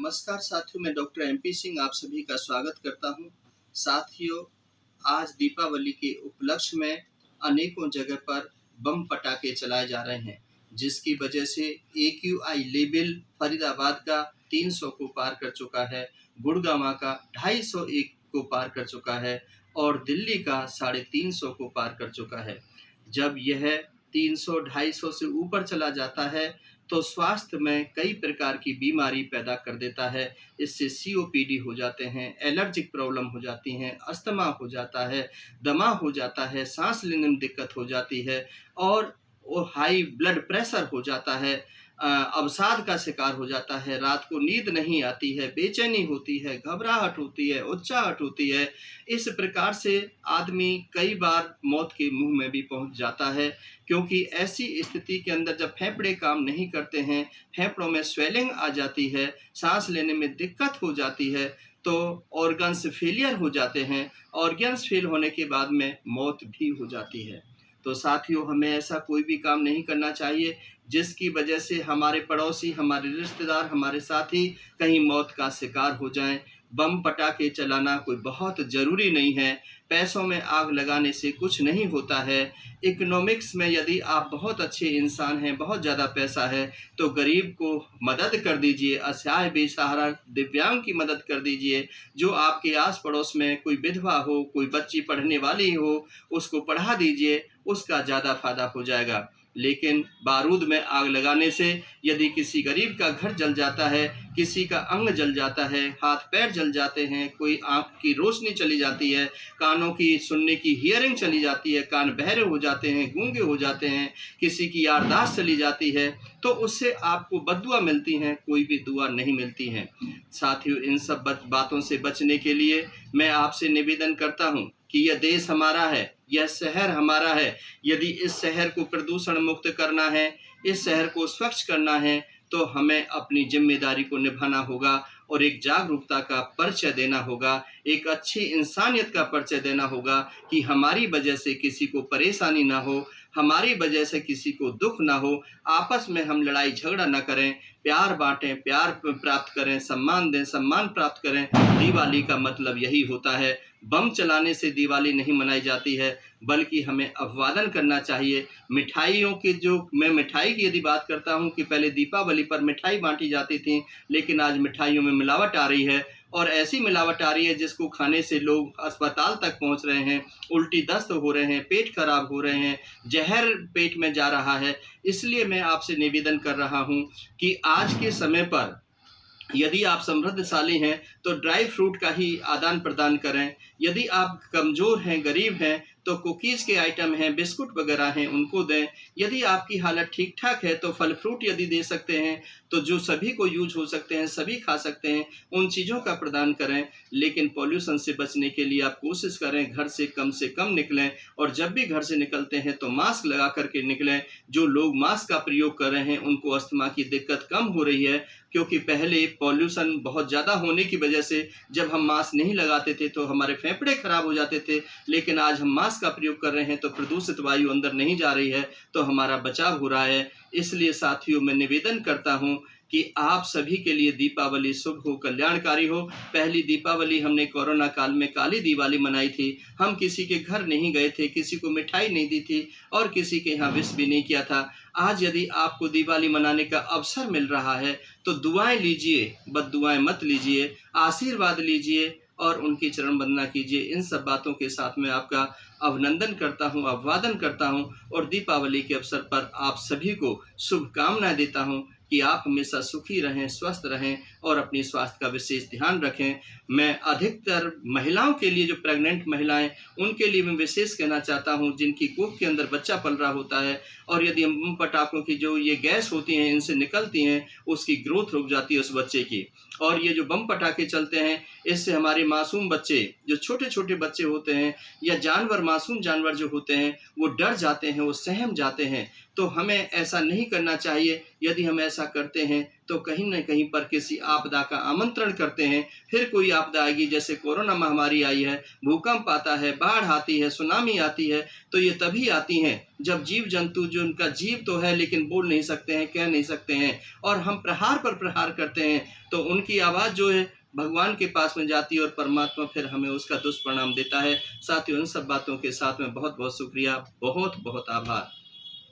नमस्कार साथियों, मैं डॉक्टर एमपी सिंह आप सभी का स्वागत करता हूं। साथियों, आज दीपावली के उपलक्ष्य में अनेकों जगह पर बम पटाखे चलाए जा रहे हैं, जिसकी वजह से एक्यूआई लेवल फरीदाबाद का 300 को पार कर चुका है, गुड़गांव का 251 को पार कर चुका है और दिल्ली का 350 को पार कर चुका है। जब यह 300, 250 से ऊपर चला जाता है तो स्वास्थ्य में कई प्रकार की बीमारी पैदा कर देता है। इससे सीओपीडी हो जाते हैं, एलर्जिक प्रॉब्लम हो जाती हैं, अस्थमा हो जाता है, दमा हो जाता है, सांस लेने में दिक्कत हो जाती है और वो हाई ब्लड प्रेशर हो जाता है, अवसाद का शिकार हो जाता है, रात को नींद नहीं आती है, बेचैनी होती है, घबराहट होती है, उच्चाहट होती है। इस प्रकार से आदमी कई बार मौत के मुंह में भी पहुंच जाता है, क्योंकि ऐसी स्थिति के अंदर जब फेफड़े काम नहीं करते हैं, फेफड़ों में स्वेलिंग आ जाती है, सांस लेने में दिक्कत हो जाती है, तो ऑर्गन्स फेलियर हो जाते हैं। ऑर्गन्स फेल होने के बाद में मौत भी हो जाती है। तो साथियों, हमें ऐसा कोई भी काम नहीं करना चाहिए जिसकी वजह से हमारे पड़ोसी, हमारे रिश्तेदार, हमारे साथी कहीं मौत का शिकार हो जाएं। बम पटाखे चलाना कोई बहुत ज़रूरी नहीं है। पैसों में आग लगाने से कुछ नहीं होता है। इकोनॉमिक्स में यदि आप बहुत अच्छे इंसान हैं, बहुत ज़्यादा पैसा है, तो गरीब को मदद कर दीजिए, असहाय बेसहारा दिव्यांग की मदद कर दीजिए। जो आपके आस पड़ोस में कोई विधवा हो, कोई बच्ची पढ़ने वाली हो, उसको पढ़ा दीजिए, उसका ज़्यादा फायदा हो जाएगा। लेकिन बारूद में आग लगाने से यदि किसी गरीब का घर जल जाता है, किसी का अंग जल जाता है, हाथ पैर जल जाते हैं, कोई आँख की रोशनी चली जाती है, कानों की सुनने की हियरिंग चली जाती है, कान बहरे हो जाते हैं, गूंगे हो जाते हैं, किसी की याददाश्त चली जाती है, तो उससे आपको बद्दुआ मिलती हैं, कोई भी दुआ नहीं मिलती है। साथियों, इन सब बातों से बचने के लिए मैं आपसे निवेदन करता हूँ कि यह देश हमारा है, यह शहर हमारा है। यदि इस शहर को प्रदूषण मुक्त करना है, इस शहर को स्वच्छ करना है, तो हमें अपनी जिम्मेदारी को निभाना होगा और एक जागरूकता का परिचय देना होगा, एक अच्छी इंसानियत का परिचय देना होगा कि हमारी वजह से किसी को परेशानी ना हो, हमारी वजह से किसी को दुख ना हो। आपस में हम लड़ाई झगड़ा ना करें, प्यार बांटें, प्यार प्राप्त करें, सम्मान दें, सम्मान प्राप्त करें। दीवाली का मतलब यही होता है। बम चलाने से दिवाली नहीं मनाई जाती है, बल्कि हमें अभिवादन करना चाहिए। मिठाइयों की मैं मिठाई की यदि बात करता हूँ कि पहले दीपावली पर मिठाई बांटी जाती थी, लेकिन आज मिठाइयों में मिलावट आ रही है और ऐसी मिलावट आ रही है जिसको खाने से लोग अस्पताल तक पहुँच रहे हैं, उल्टी दस्त हो रहे हैं, पेट खराब हो रहे हैं, जहर पेट में जा रहा है। इसलिए मैं आपसे निवेदन कर रहा हूँ कि आज के समय पर यदि आप समृद्धशाली हैं तो ड्राई फ्रूट का ही आदान प्रदान करें। यदि आप कमज़ोर हैं, गरीब हैं, तो कुकीज़ के आइटम हैं, बिस्कुट वगैरह हैं, उनको दें। यदि आपकी हालत ठीक ठाक है तो फल फ्रूट यदि दे सकते हैं तो जो सभी को यूज हो सकते हैं, सभी खा सकते हैं, उन चीज़ों का प्रदान करें। लेकिन पॉल्यूशन से बचने के लिए आप कोशिश करें घर से कम निकलें और जब भी घर से निकलते हैं तो मास्क लगा करके निकलें। जो लोग मास्क का प्रयोग कर रहे हैं उनको अस्थमा की दिक्कत कम हो रही है, क्योंकि पहले पॉल्यूशन बहुत ज़्यादा होने की वजह से जब हम मास्क नहीं लगाते थे तो हमारे फेफड़े खराब हो जाते थे। लेकिन आज हम मास्क का प्रयोग कर रहे हैं तो प्रदूषित वायु अंदर नहीं जा रही है, तो हमारा बचाव हो रहा है। इसलिए साथियों, मैं निवेदन करता हूं कि आप सभी के लिए दीपावली शुभ हो, कल्याणकारी हो। पहली दीपावली हमने कोरोना काल में काली दिवाली मनाई थी। हम किसी के घर नहीं गए थे, किसी को मिठाई नहीं दी थी और किसी के यहाँ विश भी नहीं किया था। आज यदि आपको दिवाली मनाने का अवसर मिल रहा है तो दुआएं लीजिए, बद्दुआएं मत लीजिए, आशीर्वाद लीजिए और उनकी चरण वंदना कीजिए। इन सब बातों के साथ मैं आपका अभिनंदन करता हूं, अभिवादन करता हूं और दीपावली के अवसर पर आप सभी को शुभकामनाएं देता हूं कि आप हमेशा सुखी रहें, स्वस्थ रहें और अपनी स्वास्थ्य का विशेष ध्यान रखें। मैं अधिकतर महिलाओं के लिए, जो प्रेग्नेंट महिलाएं, उनके लिए मैं विशेष कहना चाहता हूं, जिनकी कोख के अंदर बच्चा पल रहा होता है और यदि हम पटाखों की जो ये गैस होती हैं इनसे निकलती हैं, उसकी ग्रोथ रुक जाती है उस बच्चे की। और ये जो बम पटाखे चलते हैं इससे हमारे मासूम बच्चे, जो छोटे छोटे बच्चे होते हैं या जानवर, मासूम जानवर जो होते हैं, वो डर जाते हैं, वो सहम जाते हैं। तो हमें ऐसा नहीं करना चाहिए। यदि हम ऐसा करते हैं तो कहीं न कहीं पर किसी आपदा का आमंत्रण करते हैं। फिर कोई आपदा आएगी, जैसे कोरोना महामारी आई है, भूकंप आता है, बाढ़ आती है, सुनामी आती है, तो ये तभी आती हैं जब जीव-जंतु, जो उनका जीव तो है लेकिन बोल नहीं सकते हैं, कह नहीं सकते हैं, और हम प्रहार पर प्रहार करते हैं, तो उनकी आवाज़ जो है भगवान के पास में जाती है और परमात्मा फिर हमें उसका दुष्परिणाम देता है। साथियों, इन सब बातों के साथ में बहुत-बहुत शुक्रिया, बहुत-बहुत आभार।